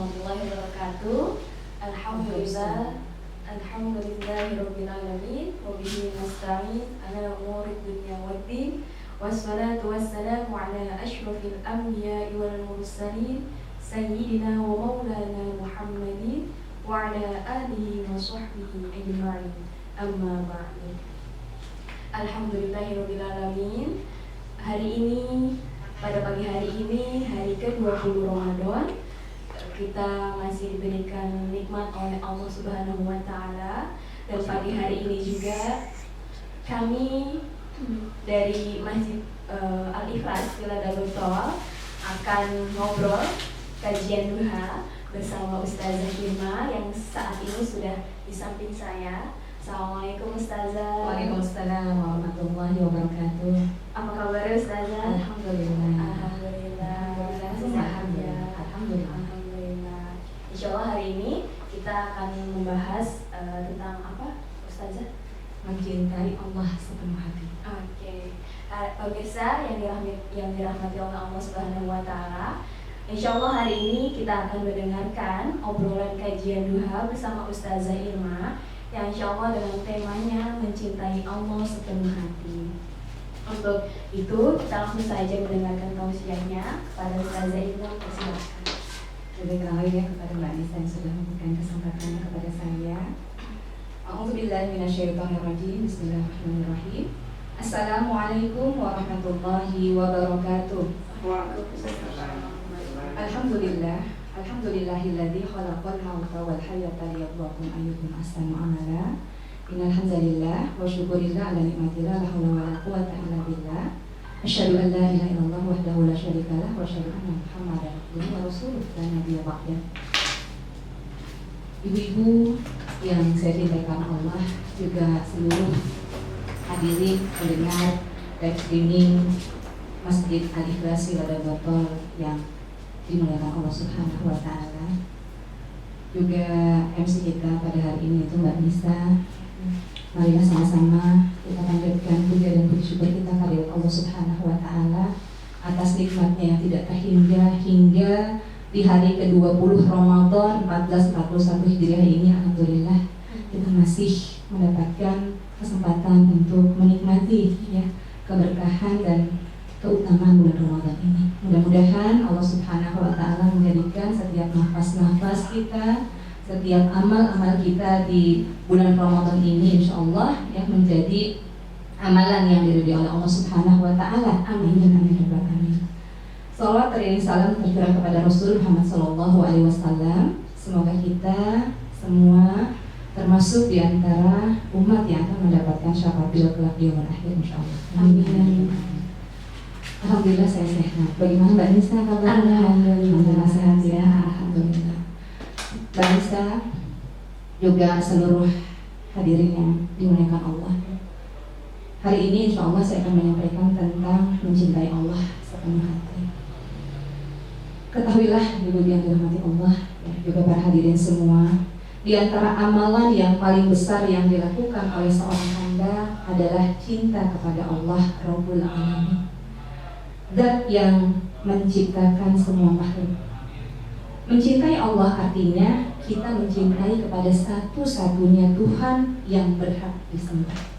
warahmatullahi wabarakatuh. Alhamdulillahirabbil alamin wa bihi nasta'in ala umuri dunya waddin. Wassalatu wassalamu ala asyrafil anbiya'i wal mursalin sayyidina wa maulana Muhammadin wa ala alihi wa sahbihi ajma'in. Amma ba'du. Alhamdulillahirabbil alamin. Hari ini, pada pagi hari ini, hari ke-20 Ramadan, kita masih diberikan nikmat oleh Allah Subhanahu wa Ta'ala. Dan pagi hari ini juga kami dari Masjid Al-Ikhlas Villa Darul Tawal akan ngobrol kajian duha bersama Ustazah Irma yang saat ini sudah di samping saya. Assalamualaikum Ustazah. Waalaikumsalam warahmatullahi wabarakatuh. Apa kabar Ustazah? Alhamdulillah. Alhamdulillah. Sehat ya. Alhamdulillah. Insyaallah hari ini kita akan membahas tentang apa Ustazah? Mencintai Allah sepenuh hati. Oke. Pemirsa yang dirahmati oleh Allah Subhanahu wa Ta'ala, insyaallah hari ini kita akan mendengarkan obrolan kajian duha bersama Ustazah Irma yang insyaallah dengan temanya mencintai Allah sepenuh hati. Untuk itu kita langsung saja mendengarkan tausiahnya kepada Ustazah Irma. Silakan. Lebih kenal ya kepada Mbak Nisa yang sudah memberikan kesempatannya kepada saya. A'udzubillahi minasyaitonirrajim. Bismillahirrahmanirrahim. Assalamualaikum warahmatullahi wabarakatuh. Alhamdulillah. Alhamdulillahilladzi khalaqal mauta wal hayata liyabluwakum ayyukum ahsanu amala. Innal hamdalillah wa syukurillah ala nikmatillah la haula wala quwwata illa billah. Asyhadu an la ilaha illallah wahdahu la syarika lah wa asyhadu anna Muhammadan abduhu wa rasuluh la nabiyya ba'dah. Ibu-ibu yang saya cintakan Allah, juga seluruh hadirin pendengar live streaming Masjid Al-Ikhlas Villa Darul Tawal yang dimuliakan Allah Subhanahu wa Ta'ala. Juga MC kita pada hari ini itu Mbak Nisa. Marilah sama-sama kita panjatkan puja dan bersyukur kita kepada Allah Subhanahu wa Ta'ala atas nikmatnya yang tidak terhingga hingga di hari ke-20 Ramadan 1441 Hijriah ini. Alhamdulillah kita masih mendapatkan kesempatan untuk menikmati ya keberkahan dan keutamaan bulan Ramadan ini. Mudah-mudahan Allah Subhanahu wa Ta'ala menjadikan setiap nafas-nafas kita, setiap amal-amal kita di bulan Ramadan ini insyaallah ya menjadi amalan yang diridhoi oleh Allah Subhanahu wa Ta'ala. Amin amin amin. Salawat teriring salam tercurah kepada Rasul Muhammad sallallahu alaihi wasallam. Semoga kita semua termasuk di antara umat yang akan mendapatkan syafaat kelak di yaumul akhir insyaallah. Amin. Alhamdulillah saya sehat. Bagaimana Mbak Nisa kabarnya? Alhamdulillah sehat ya. Alhamdulillah. Mbak Nisa juga seluruh hadirin yang dimuliakan Allah. Hari ini insya Allah saya akan menyampaikan tentang mencintai Allah sepenuh hati. Ketahuilah ibu yang dirahmati Allah ya, juga para hadirin semua, di antara amalan yang paling besar yang dilakukan oleh seorang hamba adalah cinta kepada Allah Rabbul Alamin, Zat yang menciptakan semua makhluk. Mencintai Allah artinya kita mencintai kepada satu-satunya Tuhan yang berhak disembah.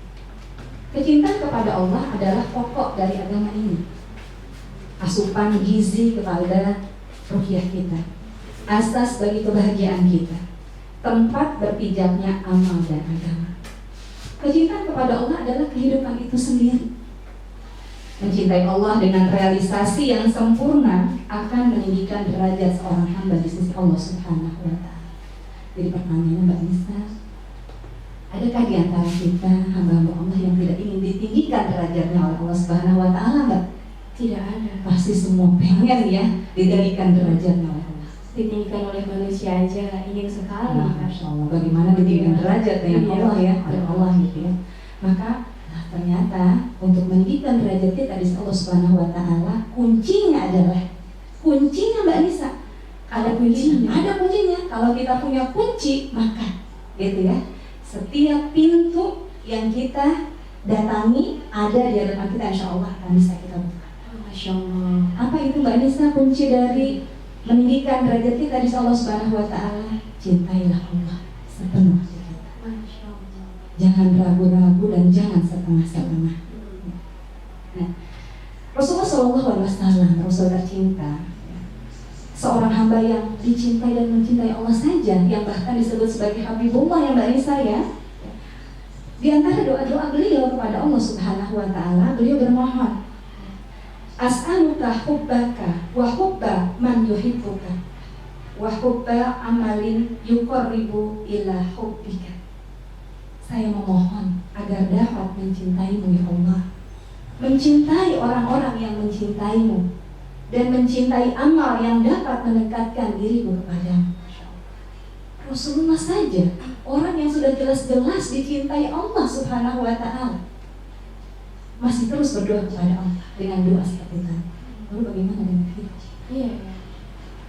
Kecintaan kepada Allah adalah pokok dari agama ini. Asupan gizi kepada ruhiyah kita, asas bagi kebahagiaan kita, tempat berpijaknya amal dan agama. Kecintaan kepada Allah adalah kehidupan itu sendiri. Mencintai Allah dengan realisasi yang sempurna akan meninggikan derajat seorang hamba di sisi Allah Subhanahu wa Ta'ala. Jadi pertanyaannya Mbak Nisa, adakah di antara kita hamba-hamba Allah yang tidak ingin ditinggikan derajatnya oleh Allah Subhanahu wa Ta'ala, Mbak? Tidak ada. Pasti semua pengen ya ditinggikan derajatnya oleh Allah. Ditinggikan oleh manusia aja ingin sekali. Masya Allah. Bagaimana ditinggikan derajat dengan Allah ya, oleh Allah gitu ya. Maka ternyata untuk meninggikan derajat kita di sisi Allah Subhanahu wa Ta'ala, kuncinya Mbak Nisa. Ada kuncinya. Ada kuncinya. Kalau kita punya kunci, maka gitu ya. Setiap pintu yang kita datangi ada di hadapan kita, insya Allah akan bisa kita buka. Masya Allah. Apa itu Mbak Nisa kunci dari meninggikan derajat kita di Allah Subhanahu wa taala, cintailah Allah sepenuh hati kita. Masya Allah. Jangan ragu-ragu dan jangan setengah-setengah. Nah, Rasulullah SAW, Rasul tercinta, seorang hamba yang dicintai dan mencintai Allah saja, yang bahkan disebut sebagai Habibullah yang Mbak Nisa ya. Di antara doa-doa beliau kepada Allah Subhanahu wa taala, beliau bermohon, as'aluka hubbaka wa hubba man yuhibbuka wa hubba amalin yuqarribu ila hubbika. Saya memohon agar dapat mencintaimu ya Allah, mencintai orang-orang yang mencintaimu, dan mencintai amal yang dapat mendekatkan dirimu kepadamu. Rasulullah saja, orang yang sudah jelas-jelas dicintai Allah Subhanahu wa ta'ala, masih terus berdoa kepada Allah dengan doa seperti tadi. Lalu bagaimana dengan kita? Iya,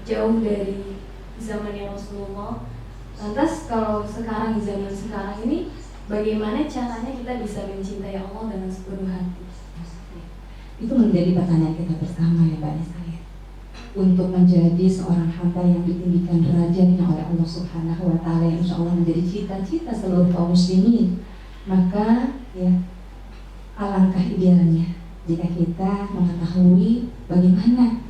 jauh dari zamannya Rasulullah. Lantas kalau sekarang, di zaman sekarang ini, bagaimana caranya kita bisa mencintai Allah dengan sepenuh hati? Itu menjadi pertanyaan kita bersama ya Mbak Nisa ya. Untuk menjadi seorang hamba yang ditinggikan derajatnya oleh Allah Subhanahu wa taala, yang insya Allah menjadi cita-cita seluruh kaum muslimin, maka ya alangkah idealnya jika kita mengetahui bagaimana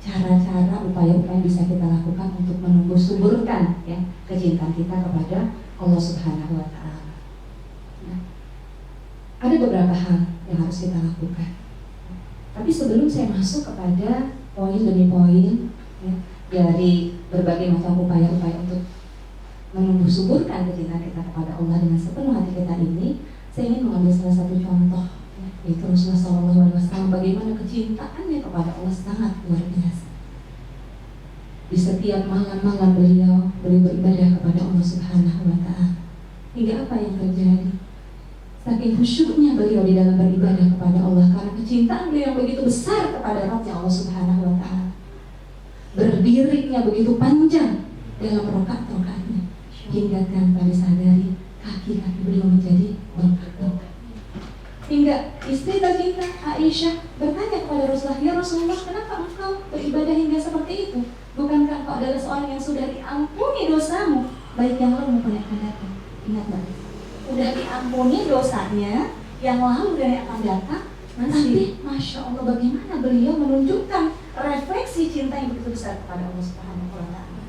cara-cara, upaya-upaya bisa kita lakukan untuk menumbuh suburkan ya kecintaan kita kepada Allah Subhanahu wa taala. Nah, ada beberapa hal yang harus kita lakukan. Tapi sebelum saya masuk kepada poin demi poin ya, dari berbagai macam upaya-upaya untuk menumbuh suburkan kecintaan kita kepada Allah dengan sepenuh hati kita ini, saya ingin mengambil salah satu contoh ya, yaitu Rasulullah SAW, bagaimana kecintaannya kepada Allah sangat luar biasa. Di setiap malam-malam beliau beribadah kepada Allah Subhanahu wa ta'ala. Hingga apa yang terjadi? Saking khusyuknya beliau di dalam beribadah kepada Allah, karena kecintaan beliau yang begitu besar kepada Rabbnya Allah Subhanahu wa ta'ala. Berdirinya begitu panjang dalam rokaat-rokaatnya, hingga tanpa disadari kaki-kaki beliau menjadi bengkak-bengkak. Hingga istri tercinta Aisyah bertanya kepada Rasulullah, ya Rasulullah, kenapa engkau beribadah hingga seperti itu? Bukankah engkau adalah seorang yang sudah diampuni dosamu, baik yang lalu maupun yang akan datang? Ingat Mbak, udah diampuni dosanya yang lalu dan yang akan datang, tapi Masya Allah bagaimana beliau menunjukkan refleksi cinta yang begitu besar kepada Allah Subhanahu wa ta'ala.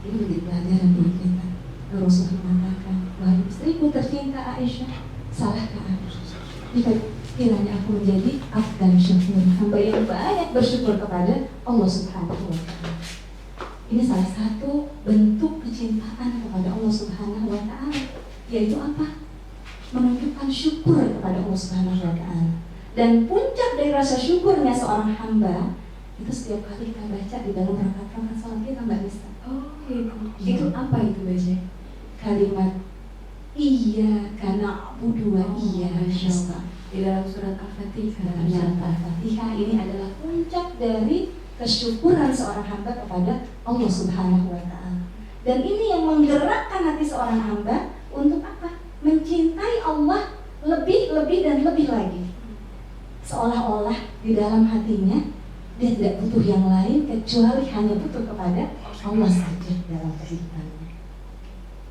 Ini menjadi pelajaran bagi kita. Rasulullah mengatakan, wahai istriku tercinta Aisyah, salahkah aku jika kiranya aku menjadi abdan syakur, hamba yang banyak bersyukur kepada Allah Subhanahu wa ta'ala. Ini salah satu bentuk kecintaan kepada Allah Subhanahu wa ta'ala, yaitu apa? Menunjukkan syukur kepada Allah Subhanahu wa ta'ala. Dan puncak dari rasa syukurnya seorang hamba itu setiap kali kita baca di dalam rakaat salat kita, Mbak Nisa. Oh gitu. Itu apa itu baca? Kalimat iyyaka na'budu wa iyyaka nasta'in di dalam surat Al-Fatihah. Ternyata Al-Fatihah ini adalah puncak dari kesyukuran seorang hamba kepada Allah Subhanahu wa ta'ala. Dan ini yang menggerakkan hati seorang hamba untuk apa? Mencintai Allah lebih dan lebih lagi. Seolah-olah di dalam hatinya dia tidak butuh yang lain kecuali hanya butuh kepada Allah saja dalam kehidupannya.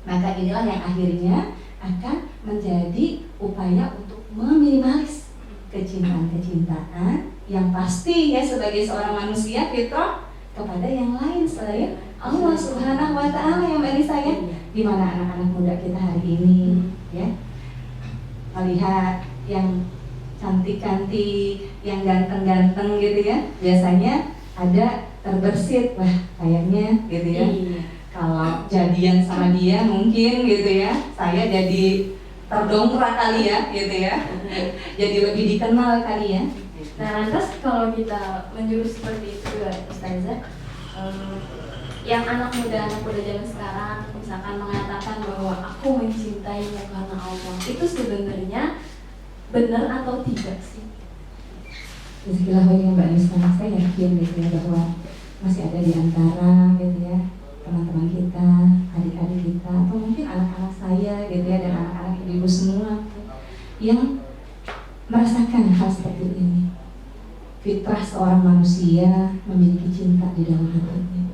Maka inilah yang akhirnya akan menjadi upaya untuk meminimalis kecintaan yang pasti ya sebagai seorang manusia fitrah kepada yang lain selain Allah Subhanahu wa ta'ala. Yang Mbak Nisa ya, di mana anak-anak muda kita hari ini ya melihat yang cantik-cantik, yang ganteng-ganteng gitu ya, biasanya ada terbersit, wah kayaknya gitu ya. Kalau jadian sama dia mungkin gitu ya, saya jadi terdongkrak kali ya gitu ya. Jadi lebih dikenal kali ya. Nah lantas kalau kita menjurus seperti itu ya Ustazah, yang anak muda zaman sekarang misalkan mengatakan bahwa aku mencintainya karena Allah, itu sebenarnya benar atau tidak sih? Bismillahirrahmanirrahim, Mbak Nisa, saya yakin gitu ya bahwa masih ada di antara gitu ya teman-teman kita, adik-adik kita, atau mungkin anak-anak saya gitu ya, dan anak-anak ibu semua yang merasakan hal seperti ini. Fitrah seorang manusia memiliki cinta di dalam hatinya.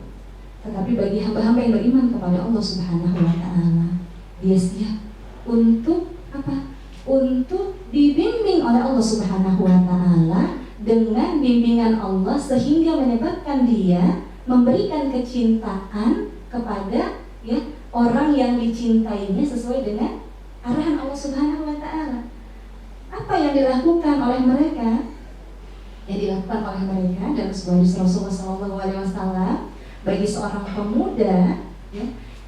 Tetapi bagi hamba-hamba yang beriman kepada Allah Subhanahu wa Ta'ala, dia siap untuk apa? Untuk dibimbing oleh Allah Subhanahu wa Ta'ala dengan bimbingan Allah, sehingga menyebabkan dia memberikan kecintaan kepada orang yang dicintainya sesuai dengan arahan Allah Subhanahu wa Ta'ala. Apa yang dilakukan oleh mereka? Yang dilakukan oleh mereka dalam sebuah hadis Rasulullah SAW, bagi seorang pemuda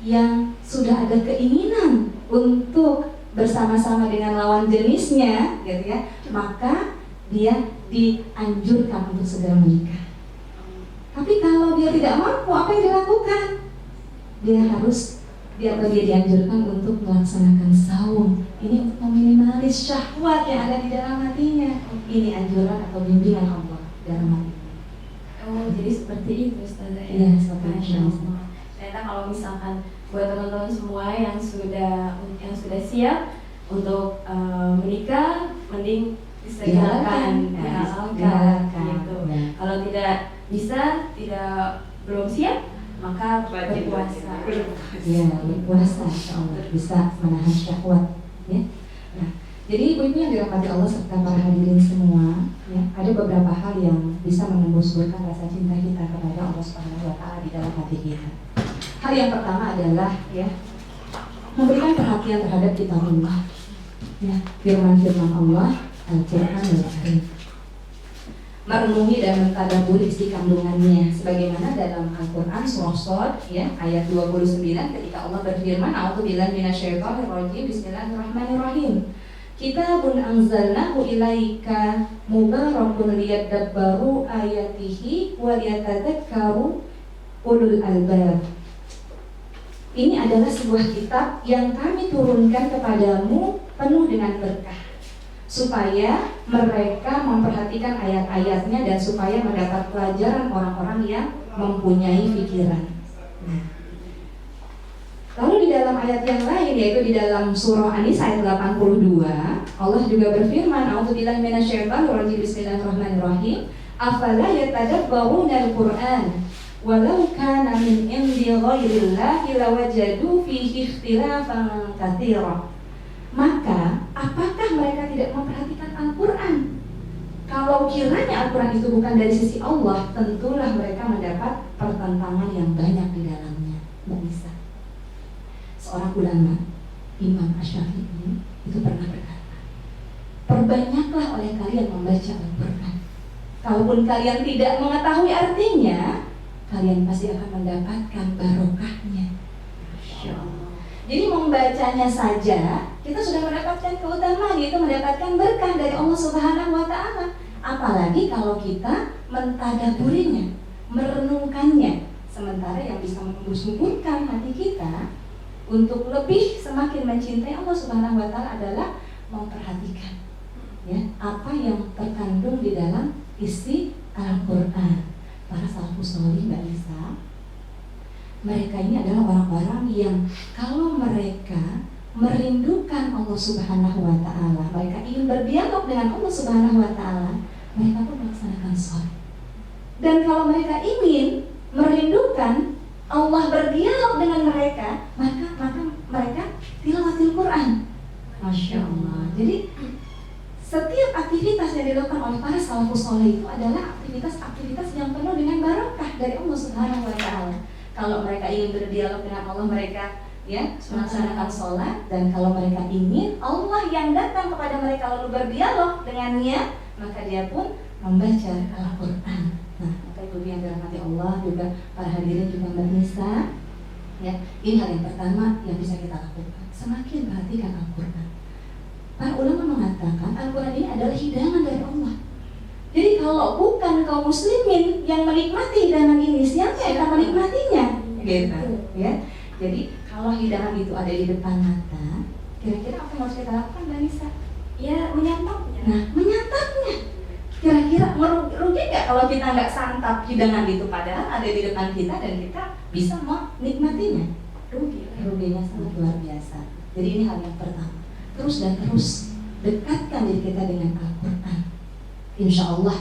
yang sudah ada keinginan untuk bersama-sama dengan lawan jenisnya, maka dia dianjurkan untuk segera menikah. Tapi kalau dia tidak mampu, apa yang dilakukan? Dia dianjurkan untuk melaksanakan saum. Ini untuk meminimalis syahwat yang ada di dalam hatinya. Ini anjuran atau bimbingan Allah dalam hati. Oh, jadi seperti itu, Ustazah. Iya, seperti itu. Ternyata kalau misalkan buat teman-teman semua yang sudah siap untuk menikah, mending disegerakan, dihalalkan gitu. Ya. Kalau tidak bisa, belum siap, maka berpuasa. Ya, berpuasa, insyaallah bisa menahan syahwat. Ya. Nah, jadi ibu-ibu yang dirahmati Allah serta para hadirin semua, ada beberapa hal yang bisa menembuskan rasa cinta kita kepada Allah Subhanahu wa Ta'ala di dalam hati kita. Hal yang pertama adalah memberikan perhatian terhadap kitabullah. Firman-firman Allah, Al-Qur'anul Karim. Merenungi dan mentadabburi isi kandungannya, sebagaimana dalam Al-Qur'an surah Shad ayat 29 ketika Allah berfirman, A'udzubillahi minasyaitonirrajim, bismillahirrahmanirrahim. Kitabun anzalnahu ilaika mubarakun liyadabbaru ayatihi wa liyatadzakkaru ulul albab. Ini adalah sebuah kitab yang kami turunkan kepadamu penuh dengan berkah, supaya mereka memperhatikan ayat-ayatnya dan supaya mendapat pelajaran orang-orang yang mempunyai pikiran. Lalu di dalam ayat yang lain, yaitu di dalam surah An-Nisa ayat 82, Allah juga berfirman, A'udzubillahi minasyaitonirrajim, bismillahirrahmanirrahim. Afala yatadabbaruna al-Qur'an walau kana min indi ghairillahi lawajadu fihi ikhtilafan katsira. Maka, apakah mereka tidak memperhatikan Al-Qur'an? Kalau kiranya Al-Qur'an itu bukan dari sisi Allah, tentulah mereka mendapat pertentangan yang banyak di dalamnya. Mbak Nisa, seorang ulama, Imam Asy-Syafi'i, itu pernah berkata, perbanyaklah oleh kalian membaca Al-Qur'an. Kalaupun kalian tidak mengetahui artinya, kalian pasti akan mendapatkan barokahnya. Masya Allah. Jadi membacanya saja, kita sudah mendapatkan keutamaan, yaitu mendapatkan berkah dari Allah Subhanahu wa Ta'ala. Apalagi kalau kita mentadaburinya, merenungkannya. Sementara yang bisa menumbuhkan hati kita untuk lebih semakin mencintai Allah Subhanahu wa Ta'ala adalah memperhatikan apa yang terkandung di dalam isi Al-Qur'an. Para salafus shalih, Mbak Lisa, mereka ini adalah orang-orang yang kalau mereka merindukan Allah Subhanahu wa Ta'ala, mereka ingin berdialog dengan Allah Subhanahu wa Ta'ala, mereka pun melaksanakan sholat. Dan kalau mereka ingin merindukan Allah berdialog dengan mereka, maka mereka tilawatil Quran. Masya Allah. Jadi setiap aktivitas yang dilakukan oleh para salafus shalih itu adalah aktivitas yang penuh dengan barokah dari Allah Subhanahu wa Ta'ala. Kalau mereka ingin berdialog dengan Allah, mereka melaksanakan sholat. Dan kalau mereka ingin Allah yang datang kepada mereka lalu berdialog dengannya, maka dia pun membaca Al-Quran. Nah, maka ibu yang dirahmati Allah, juga para hadirin, juga Mbak Nisa, ini hal yang pertama yang bisa kita lakukan, semakin perhatikan Al-Quran. Para ulama mengatakan Al-Quran ini adalah hidangan dari Allah. Jadi kalau bukan kaum muslimin yang menikmati hidangan ini, siapa yang akan menikmatinya? Gitu, Jadi kalau hidangan itu ada di depan mata, kira-kira apa yang harus kita lakukan, Mbak Nisa? Ya, menyantapnya. Nah, menyantapnya. Kira-kira rugi nggak kalau kita nggak santap hidangan itu, padahal ada di depan kita dan kita bisa menikmatinya? Ruginya sangat luar biasa. Jadi ini hal yang pertama. Terus dekatkan diri kita dengan Al-Quran. Insya Allah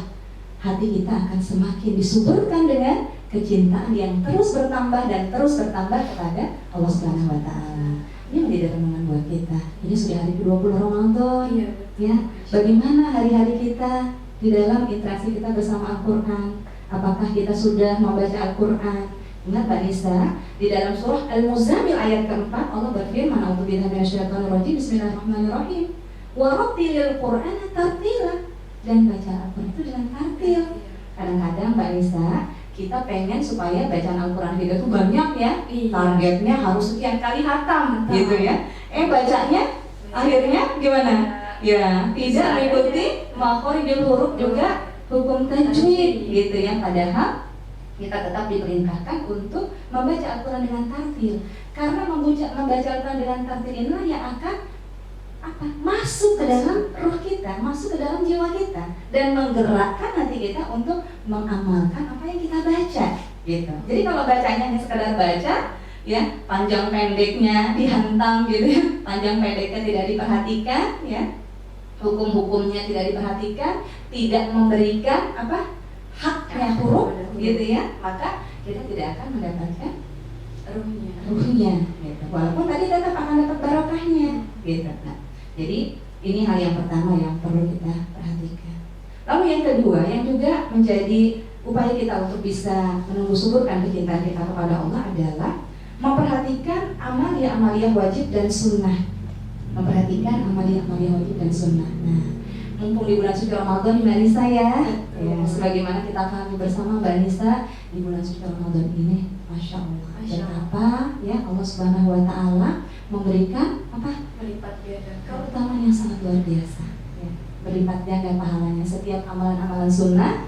hati kita akan semakin disuburkan dengan kecintaan yang terus bertambah dan terus bertambah kepada Allah Subhanahu wa taala. Ini menjadi renungan buat kita. Ini sudah hari ke-20 Ramadan. Iya, Ya, bagaimana hari-hari kita di dalam interaksi kita bersama Al-Qur'an? Apakah kita sudah membaca Al-Qur'an? Ingat Mbak Nisa, di dalam surah Al-Muzammil ayat keempat Allah berfirman, "A'udzubillahi minasyaitonir rajim, bismillahirrahmanirrahim. Wa rattilil Qur'ana tartila." Dan baca Al-Qur'an itu dengan tartil. Kadang-kadang Mbak Nisa, kita pengen supaya bacaan Al-Quran kita itu banyak ya. Iya. Targetnya harus sekian kali hatam gitu ya. Bacanya akhirnya gimana? Ya, tidak mengikuti makhorijul huruf juga hukum tajwid gitu ya. Padahal kita tetap diperintahkan untuk membaca Al-Quran dengan tartil. Karena membaca Al-Quran dengan tartil inilah yang akan masuk ke dalam roh kita, masuk ke dalam jiwa kita, dan menggerakkan hati kita untuk mengamalkan apa yang kita baca gitu. Jadi kalau bacanya hanya sekedar baca ya, panjang pendeknya dihantam gitu ya, panjang pendeknya tidak diperhatikan ya, hukum-hukumnya tidak diperhatikan, tidak memberikan haknya huruf gitu ya, maka kita tidak akan mendapatkan ruhnya gitu. Walaupun tadi tetap akan dapat barokahnya gitu. Nah, jadi ini hal yang pertama yang perlu kita perhatikan. Lalu yang kedua yang juga menjadi upaya kita untuk bisa menumbuh-suburkan kecintaan kita kepada Allah adalah memperhatikan amalia-amalia wajib dan sunnah. Memperhatikan amalia-amalia wajib dan sunnah. Nah, mumpung di bulan suci Ramadan Mbak Nisa ya, sebagaimana kita pahami bersama Mbak Nisa, di bulan suci Ramadan ini Masya Allah, betapa ya Allah Subhanahu wa taala memberikan berlipat ganda keutamaan yang sangat luar biasa ya. Berlipat ganda pahalanya. Setiap amalan-amalan sunnah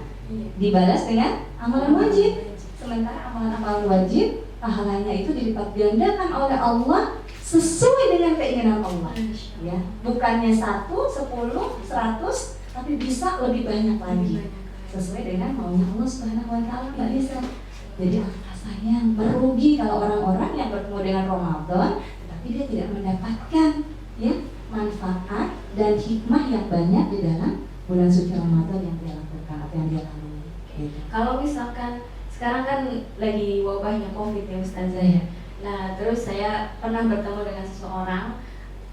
dibalas dengan amalan wajib, sementara amalan-amalan wajib pahalanya itu dilipat gandakan oleh Allah sesuai dengan keinginan Allah ya. Bukannya 1, 10, 100, tapi bisa lebih banyak lagi sesuai dengan maunya Allah Subhanahu wa taala Mbak Nisa. Jadi rasanya merugi kalau orang-orang yang bertemu dengan Ramadan tetapi dia tidak mendapatkan ya manfaat dan hikmah yang banyak di dalam bulan suci Ramadan yang dia lakukan, apa yang dia lalui gitu. Kalau misalkan sekarang kan lagi wabahnya COVID ya Ustazah ya. Nah, terus saya pernah bertemu dengan seseorang,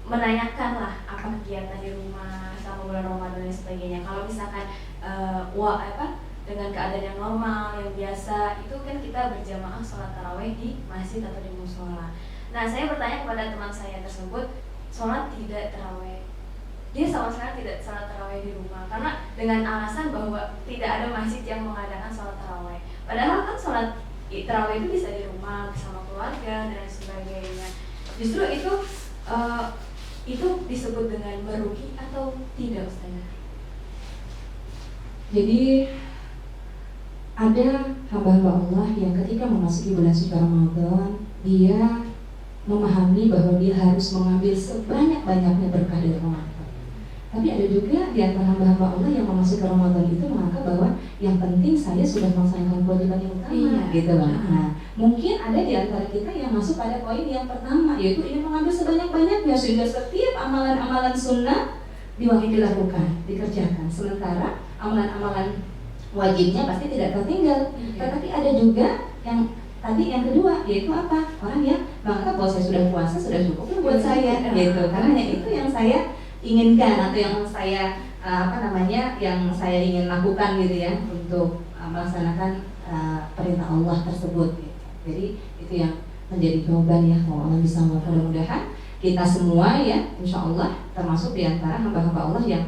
menanyakan lah apa kegiatan di rumah selama bulan Ramadan dan sebagainya. Kalau misalkan dengan keadaan yang normal, yang biasa, itu kan kita berjamaah sholat tarawih di masjid atau di musola. Nah, saya bertanya kepada teman saya tersebut, sholat tidak tarawih. Dia sama sekali tidak sholat tarawih di rumah karena dengan alasan bahwa tidak ada masjid yang mengadakan sholat tarawih. Padahal kan sholat tarawih itu bisa di rumah bersama keluarga dan sebagainya. Justru itu disebut dengan merugi atau tidak, Ustazah? Jadi ada hamba-hamba Allah yang ketika memasuki bulan suci Ramadan, dia memahami bahwa dia harus mengambil sebanyak-banyaknya berkah dari Ramadan. Tapi ada juga di antara hamba-hamba Allah yang memasuki Ramadan itu menganggap bahwa yang penting saya sudah melaksanakan kewajiban yang utama, gitu loh. Nah, mungkin ada di antara kita yang masuk pada poin yang pertama, yaitu ingin mengambil sebanyak-banyaknya sehingga setiap amalan-amalan sunnah dilakukan, dikerjakan. Sementara amalan-amalan wajibnya pasti tidak tertinggal. Tetapi ada juga yang tadi yang kedua, yaitu apa? Orang yang menganggap bahwa saya sudah puasa sudah cukup buat saya, gitu. Karena itu yang saya inginkan atau yang saya yang saya ingin lakukan gitu ya untuk melaksanakan perintah Allah tersebut. Gitu. Jadi itu yang menjadi jawaban ya. Allah bisa mudah-mudahan kita semua ya, insya Allah termasuk di antara hamba-hamba Allah yang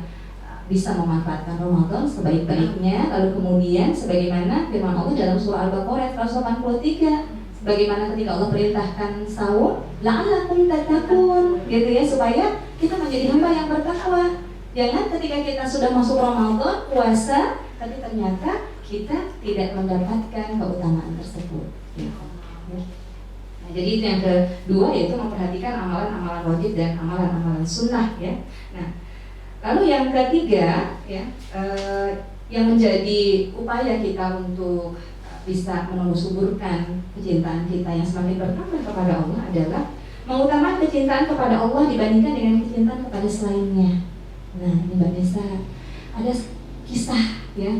bisa memanfaatkan Ramadan sebaik-baiknya. Lalu kemudian sebagaimana firman Allah dalam surah Al-Baqarah 183, sebagaimana ketika Allah perintahkan saum, la'allakum tattaqun, gitu ya, supaya kita menjadi hamba yang bertakwa. Jangan ketika kita sudah masuk Ramadan puasa, tapi ternyata kita tidak mendapatkan keutamaan tersebut. Ya. Nah, jadi itu yang kedua, yaitu memperhatikan amalan-amalan wajib dan amalan-amalan sunnah ya. Nah, lalu yang ketiga ya, yang menjadi upaya kita untuk bisa menumbuh-suburkan kecintaan kita yang semakin bertambah kepada Allah adalah mengutamakan kecintaan kepada Allah dibandingkan dengan kecintaan kepada selainnya. Nah, ini Mbak Nisa, ada kisah ya,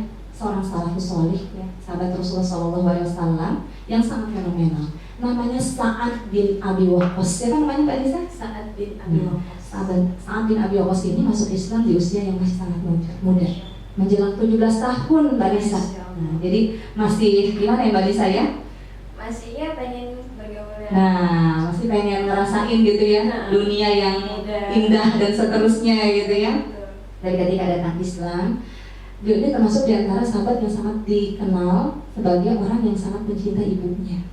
seorang salafus sholih ya, sahabat Rasulullah SAW yang sangat fenomenal. Namanya Sa'ad bin Abi Waqqas. Siapa namanya Mbak Nisa? Sa'ad bin Abi Waqqas. Sa'ad bin Abi Waqqas ini masuk Islam di usia yang masih sangat muda, menjelang 17 tahun Mbak Nisa. Nah, jadi masih gimana ya Mbak Nisa ya? Masih ya pengen bergaul. Nah, masih pengen ngerasain gitu ya dunia yang indah dan seterusnya gitu ya. Dari ketika datang Islam, dia termasuk di antara sahabat yang sangat dikenal sebagai orang yang sangat mencintai ibunya.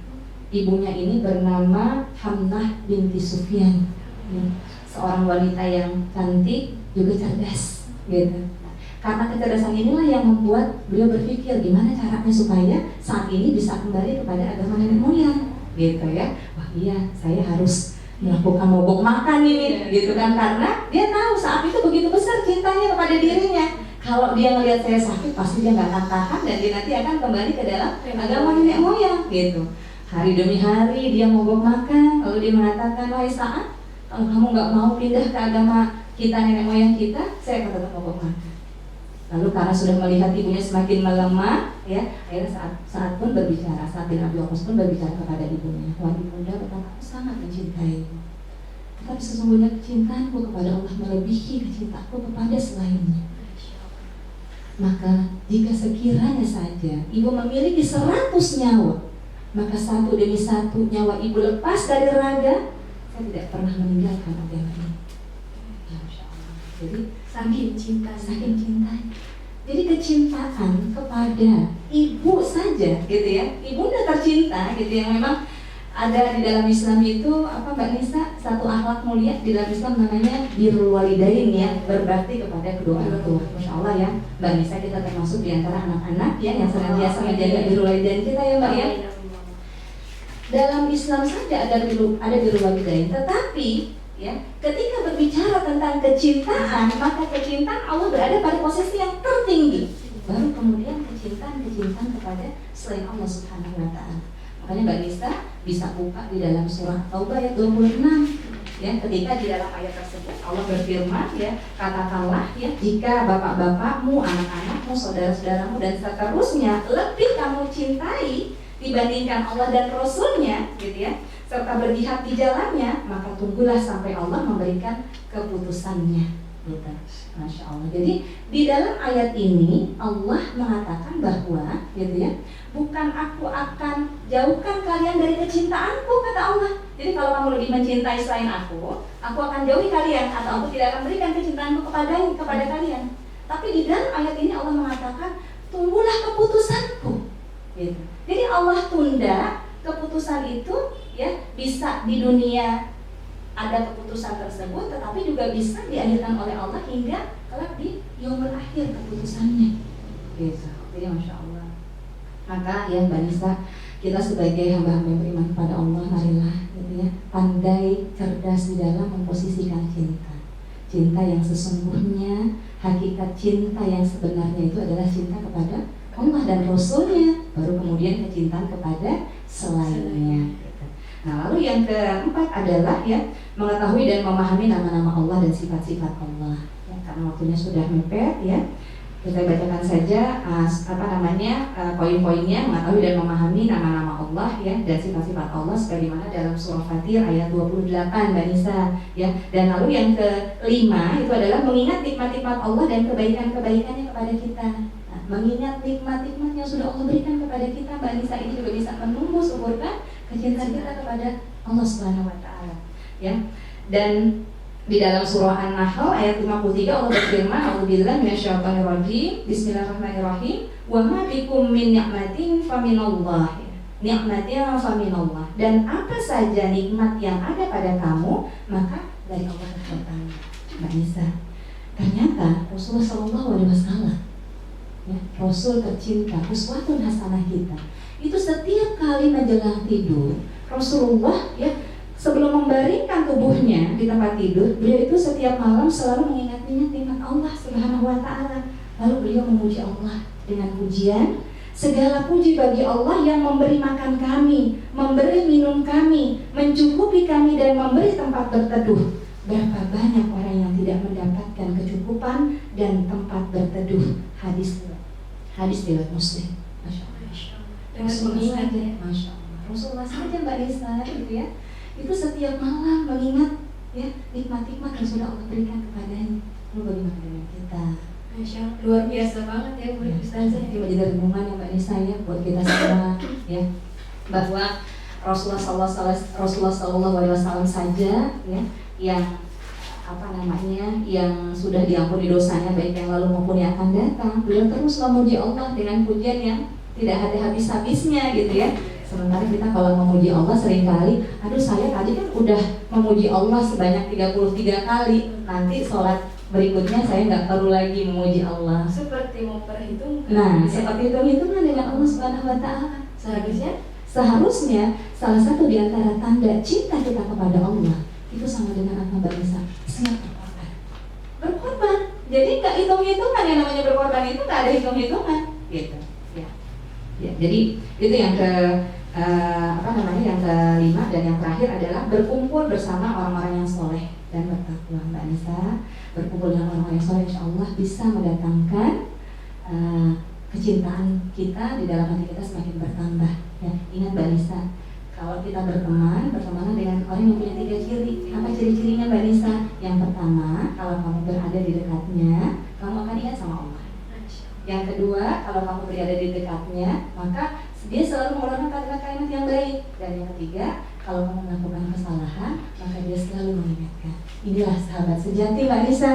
Ibunya ini bernama Hamnah binti Sufyan, ya. Seorang wanita yang cantik juga cerdas, gitu. Karena kecerdasan inilah yang membuat beliau berpikir gimana caranya supaya saat ini bisa kembali kepada agama nenek moyang, gitu ya. Wah iya, saya harus melakukan mogok makan ini, gitu kan, karena dia tahu saat itu begitu besar cintanya kepada dirinya. Kalau dia ngelihat saya sakit, pasti dia nggak akan tahan dan dia nanti akan kembali ke dalam agama nenek moyang, gitu. Hari demi hari dia mogok makan, lalu dia mengatakan, wahai Sa'ad, kalau kamu nggak mau pindah ke agama kita nenek moyang kita, saya akan tetap mogok makan. Lalu karena sudah melihat ibunya semakin melemah, ya, akhirnya saat pun berbicara, Sa'ad bin Abi Waqqas pun berbicara kepada ibunya, wah ibunda, betapa aku sangat mencintaimu. Tetapi sesungguhnya kecintaanku kepada Allah melebihi kecintaanku kepada selainnya. Maka jika sekiranya saja ibu memiliki 100 nyawa, maka satu demi satu nyawa ibu lepas dari raga, saya tidak pernah meninggalkan agama ini. Ya, Masya Allah. Jadi saking cinta. Jadi kecintaan kepada ibu saja, gitu ya. Ibu udah tercinta, gitu ya. Memang ada di dalam Islam itu apa Mbak Nisa, satu akhlak mulia di dalam Islam namanya birrul walidain ya, berbakti kepada kedua orang tua. Masya Allah ya, Mbak Nisa kita termasuk di antara anak-anak ya yang senantiasa menjaga birrul walidain kita ya Mbak ya. Dalam Islam saja ada birrul walidain, tetapi ya ketika berbicara tentang kecintaan, maka kecintaan Allah berada pada posisi yang tertinggi. Baru kemudian kecintaan kepada selain Allah Subhanahu wa taala. Makanya Mbak Nisa bisa buka di dalam surah Taubah ayat 26 ya, ketika di dalam ayat tersebut Allah berfirman ya, katakanlah ya, jika bapak-bapakmu, anak-anakmu, saudara-saudaramu dan seterusnya lebih kamu cintai dibandingkan Allah dan Rasulnya, gitu ya, serta berjihad di jalannya, maka tunggulah sampai Allah memberikan keputusannya, gitu. Masya Allah. Jadi di dalam ayat ini Allah mengatakan bahwa, gitu ya, bukan aku akan jauhkan kalian dari kecintaanku, kata Allah. Jadi kalau kamu lebih mencintai selain aku akan jauhi kalian, atau aku tidak akan berikan kecintaanku kepada kalian. Tapi di dalam ayat ini Allah mengatakan, tunggulah keputusanku, gitu. Jadi Allah tunda keputusan itu ya, bisa di dunia ada keputusan tersebut, tetapi juga bisa diakhirkan oleh Allah hingga kelak di yaumul akhir keputusannya, gitu. Jadi Masya Allah. Maka ya Mbak Nisa, kita sebagai hamba-hamba yang beriman kepada Allah, marilah gitu ya, pandai cerdas di dalam memposisikan cinta yang sesungguhnya. Hakikat cinta yang sebenarnya itu adalah cinta kepada Allah dan Rasulnya, baru kemudian kecintaan kepada selainnya. Nah, lalu yang keempat adalah ya, mengetahui dan memahami nama-nama Allah dan sifat-sifat Allah. Ya, karena waktunya sudah mepet ya, kita bacakan saja poin-poinnya, mengetahui dan memahami nama-nama Allah ya dan sifat-sifat Allah sebagaimana dalam surah Fatir ayat 28 Mbak Nisa ya. Dan lalu yang kelima itu adalah mengingat nikmat-nikmat Allah dan kebaikan-kebaikannya kepada kita. Mengingat nikmat-nikmat yang sudah Allah berikan kepada kita, Mbak Nisa, ini juga bisa menumbuh suburkan kecintaan kita kepada Allah Subhanahu wa taala. Ya. Dan di dalam surah An-Nahl ayat 53 Allah berfirman, "A'udzubillahi minasyaitonirrajim. Bismillahirrahmanirrahim. Wa ma bikum min ni'matin faminallah." Nikmatnya faminallah. Dan apa saja nikmat yang ada pada kamu, maka dari Allah datangnya. Mbak Nisa, ternyata Rasulullah SAW ya, Rasul tercinta, uswatun hasanah kita, itu setiap kali menjelang tidur Rasulullah ya, sebelum membaringkan tubuhnya di tempat tidur, beliau itu setiap malam selalu mengingat-ingat nikmat Allah Subhanahu wa taala. Lalu beliau memuji Allah dengan pujian, segala puji bagi Allah yang memberi makan kami, memberi minum kami, mencukupi kami dan memberi tempat berteduh. Berapa banyak orang yang tidak mendapatkan kecukupan dan tempat berteduh. Hadis Hadis riwayat Muslim. Masya Allah. Dengan mengingat ya. Masya Allah. Rasulullah saja Mbak Nisa gitu ya. Itu setiap malam mengingat ya nikmat-nikmat yang sudah Allah berikan kepadanya. Lalu bagaimana dengan kita? Masya Allah, luar biasa banget ya Bu Ustazah. Ini menjadi renungan ya Mbak Nisa ya buat kita semua ya, bahwa Rasulullah SAW saja ya yang yang sudah diampuni dosanya baik yang lalu maupun yang akan datang, beliau terus memuji Allah dengan pujian yang tidak ada habis-habisnya gitu ya. Sementara kita kalau memuji Allah seringkali, aduh saya tadi kan udah memuji Allah sebanyak 33 kali, nanti sholat berikutnya saya nggak perlu lagi memuji Allah. Seperti memperhitungkan. Nah, seperti hitung-hitungan dengan Allah Subhanahu Wa Taala. Seharusnya salah satu di antara tanda cinta kita kepada Allah itu sama dengan apa Mbak Nisa? Siap berkorban. Jadi nggak hitung-hitungan, yang namanya berkorban itu nggak ada hitung-hitungan, gitu. Ya, jadi itu yang yang kelima dan yang terakhir adalah berkumpul bersama orang-orang yang soleh dan bertakwa Mbak Nisa. Berkumpul dengan orang-orang yang soleh insya Allah bisa mendatangkan kecintaan kita di dalam hati kita semakin bertambah. Ya, ingat Mbak Nisa, kalau kita berteman dengan orang yang punya 3 ciri. Apa ciri-cirinya Mbak Nisa? Yang pertama, kalau kamu berada di dekatnya, kamu akan ingat sama Allah. Yang kedua, kalau kamu berada di dekatnya, maka dia selalu mengeluarkan kalimat-kalimat yang baik. Dan yang ketiga, kalau kamu melakukan kesalahan, maka dia selalu mengingatkan. Inilah sahabat sejati Mbak Nisa,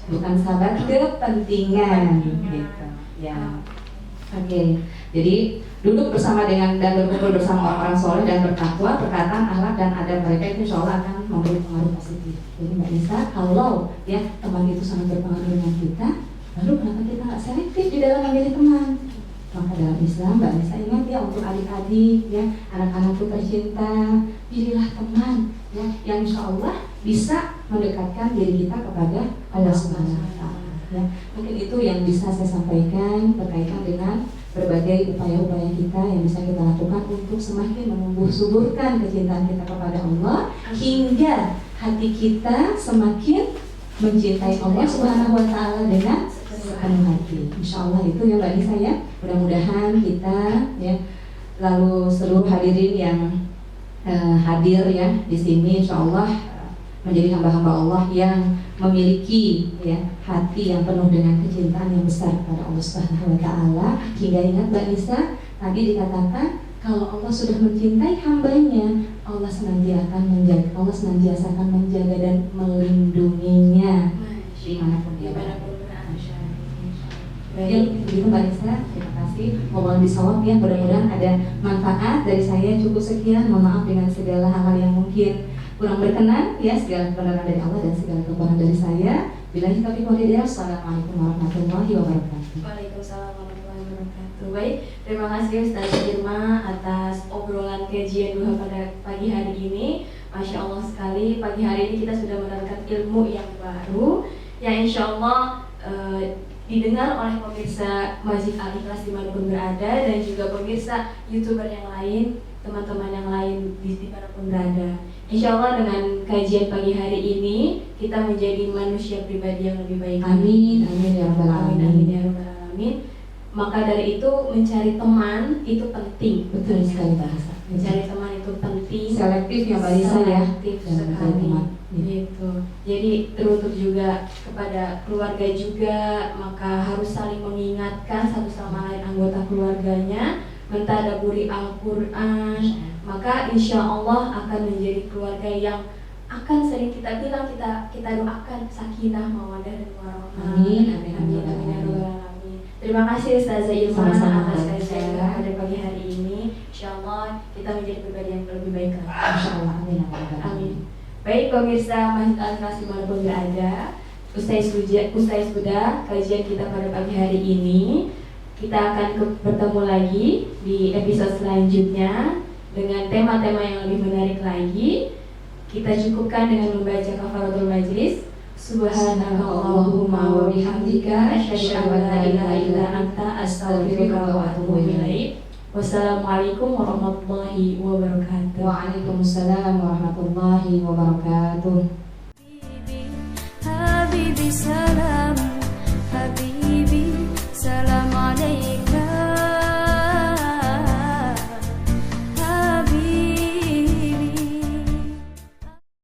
bukan sahabat kepentingan gitu. Ya, oke. Jadi duduk bersama dan berkumpul bersama orang-orang soleh dan bertakwa, perkataan, akhlak dan adab mereka itu insya Allah akan memberi pengaruh positif. Jadi Mbak Nisa, kalau ya teman itu sangat berpengaruh dengan kita, lalu kenapa kita nggak selektif di dalam memilih teman? Maka dalam Islam Mbak Nisa ingat ya, untuk adik-adik ya, anak-anakku tercinta, pilihlah teman ya yang insya Allah bisa mendekatkan diri kita kepada Allah Subhanahu Wa Taala. Ya, mungkin itu yang bisa saya sampaikan berkaitan dengan berbagai upaya-upaya kita yang bisa kita lakukan untuk semakin menumbuh suburkan kecintaan kita kepada Allah hingga hati kita semakin mencintai Allah Subhanahu Wa Taala dengan sepenuh hati. Insya Allah itu ya Mbak Nisa ya. Mudah-mudahan kita ya, lalu seluruh hadirin yang hadir ya di sini insya Allah menjadi hamba-hamba Allah yang memiliki ya hati yang penuh dengan kecintaan yang besar kepada Allah Subhanahu Wa Taala. Hingga ingat Mbak Nisa, tadi dikatakan kalau Allah sudah mencintai hambanya, Allah senantiasa akan menjaga dan melindunginya dimanapun dia berada. Baik, begitu Mbak Nisa, terima kasih. Mohon disawab ya, mudah-mudahan ada manfaat dari saya. Cukup sekian, mohon maaf dengan segala hal yang mungkin kurang berkenan ya, segala kebenaran dari Allah dan segala kekurangan dari saya. Billahi taufiq wal hidayah. Assalamualaikum warahmatullahi wabarakatuh. Waalaikumsalam warahmatullahi wabarakatuh. Baik, terima kasih Ustazah Irma atas obrolan kajian duha pada pagi hari ini. Masya Allah sekali, pagi hari ini kita sudah mendapatkan ilmu yang baru yang insya Allah didengar oleh pemirsa Masjid Al-Ikhlas dimanapun berada dan juga pemirsa YouTuber yang lain, teman-teman yang lain dimanapun berada. Insya Allah dengan kajian pagi hari ini kita menjadi manusia pribadi yang lebih baik. Amin, amin ya rabbal alamin. Amin ya rabbal alamin. Maka dari itu mencari teman itu penting. Betul sekali bahasa. Mencari teman itu penting. Selektif ya Mbak Lisa ya. Selektif sekali. Gitu. Jadi teruntuk juga kepada keluarga juga, maka harus saling mengingatkan satu sama lain anggota keluarganya, mentadaburi Al-Quran, maka insya Allah akan menjadi keluarga yang akan sering kita bilang, kita doakan sakinah, mawaddah dan warahmah. Amin, amin, amin, amin. Terima kasih Ustazah Irma atas kajian pada pagi hari ini. Insya Allah kita menjadi pribadi yang lebih baik lagi. Insya Allah, amin, amin. Baik pemirsa Masjid Al-Ikhlas dimanapun berada, usai sudah kajian kita pada pagi hari ini. Kita akan bertemu lagi di episode selanjutnya dengan tema-tema yang lebih menarik lagi. Kita cukupkan dengan membaca kafaratul majlis. Subhanakallahumma wa bihamdika asyhadu an la ilaha illa anta astaghfiruka wa atubu ilaik. Wassalamualaikum warahmatullahi wabarakatuh. Waalaikumsalam warahmatullahi wabarakatuh. Habibi